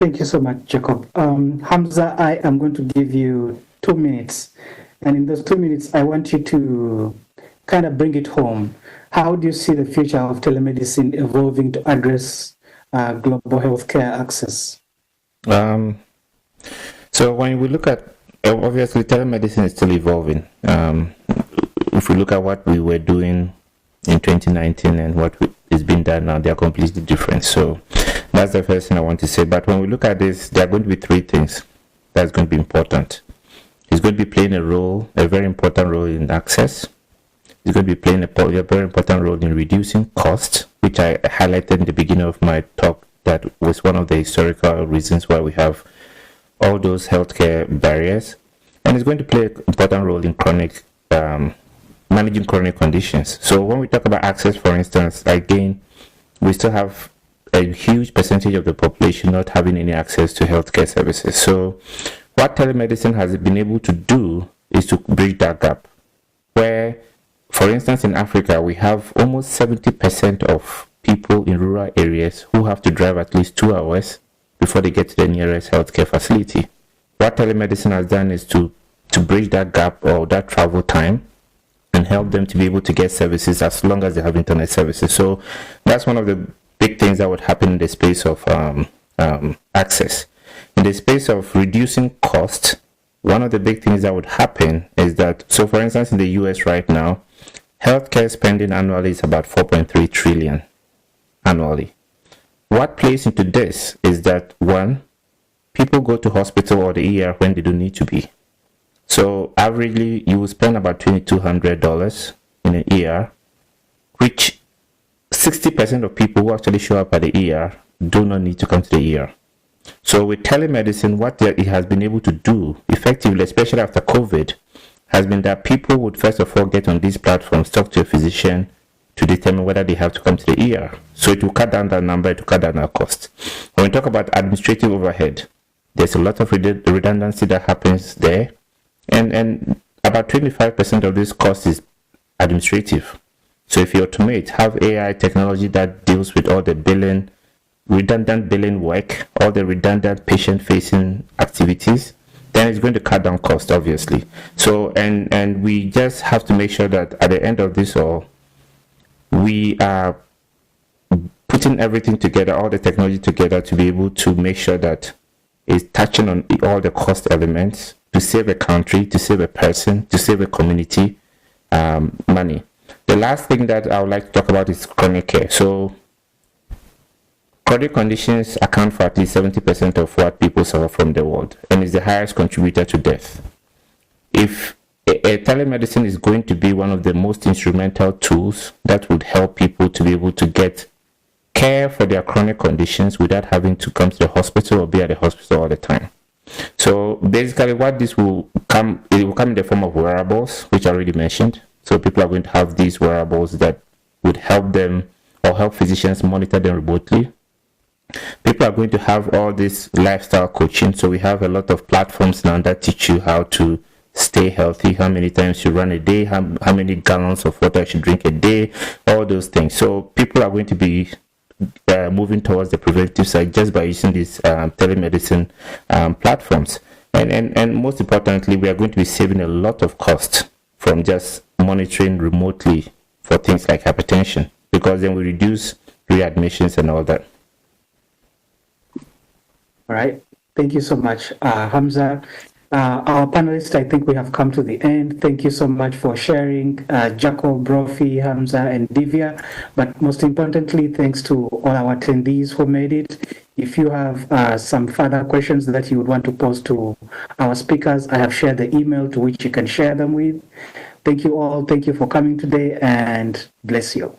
Thank you so much, Jacob. Hamza, I am going to give you 2 minutes. And in those 2 minutes, I want you to kind of bring it home. How do you see the future of telemedicine evolving to address global healthcare access? So when we look at, obviously, telemedicine is still evolving. If we look at what we were doing in 2019 and what is being done now, they are completely different. So that's the first thing I want to say. But when we look at this, there are going to be 3 things that's going to be important. It's going to be playing a very important role in access. It's going to be playing a very important role in reducing costs, which I highlighted in the beginning of my talk. That was one of the historical reasons why we have all those healthcare barriers. And it's going to play an important role in managing chronic conditions. So when we talk about access, for instance, again, we still have a huge percentage of the population not having any access to healthcare services. So what telemedicine has been able to do is to bridge that gap, where, for instance, in Africa, we have almost 70% of people in rural areas who have to drive at least 2 hours before they get to the nearest healthcare facility. What telemedicine has done is to bridge that gap or that travel time and help them to be able to get services as long as they have internet services. So that's one of the big things that would happen in the space of access. In the space of reducing cost, one of the big things that would happen is that, so for instance, in the US right now, healthcare spending annually is about 4.3 trillion annually. What plays into this is that, one, people go to hospital or the ER when they don't need to be. So averagely, you will spend about $2,200 in an ER, which 60% of people who actually show up at the ER do not need to come to the ER. So with telemedicine, what it has been able to do effectively, especially after COVID, has been that people would first of all get on these platforms, talk to a physician to determine whether they have to come to the ER. So it will cut down that number, it will cut down our cost. When we talk about administrative overhead, there's a lot of redundancy that happens there. And about 25% of this cost is administrative. So if you automate, have AI technology that deals with all the billing, redundant billing work, all the redundant patient-facing activities, then it's going to cut down cost, obviously. So, and we just have to make sure that at the end of this all, we are putting everything together, all the technology together, to be able to make sure that it's touching on all the cost elements to save a country, to save a person, to save a community money. The last thing that I would like to talk about is chronic care. So chronic conditions account for at least 70% of what people suffer from the world, and is the highest contributor to death. If telemedicine is going to be one of the most instrumental tools that would help people to be able to get care for their chronic conditions without having to come to the hospital or be at the hospital all the time. So basically what this will come, it will come in the form of wearables, which I already mentioned. So people are going to have these wearables that would help them or help physicians monitor them remotely. People are going to have all this lifestyle coaching. So we have a lot of platforms now that teach you how to stay healthy, how many times you run a day, how many gallons of water you should drink a day, all those things. So people are going to be moving towards the preventive side just by using these telemedicine platforms. And most importantly, we are going to be saving a lot of cost from just monitoring remotely for things like hypertension, because then we reduce readmissions and all that. All right. Thank you so much, Hamza. Our panelists, I think we have come to the end. Thank you so much for sharing, Jacob, Brophy, Hamza, and Divya. But most importantly, thanks to all our attendees who made it. If you have some further questions that you would want to pose to our speakers, I have shared the email to which you can share them with. Thank you all. Thank you for coming today, and bless you.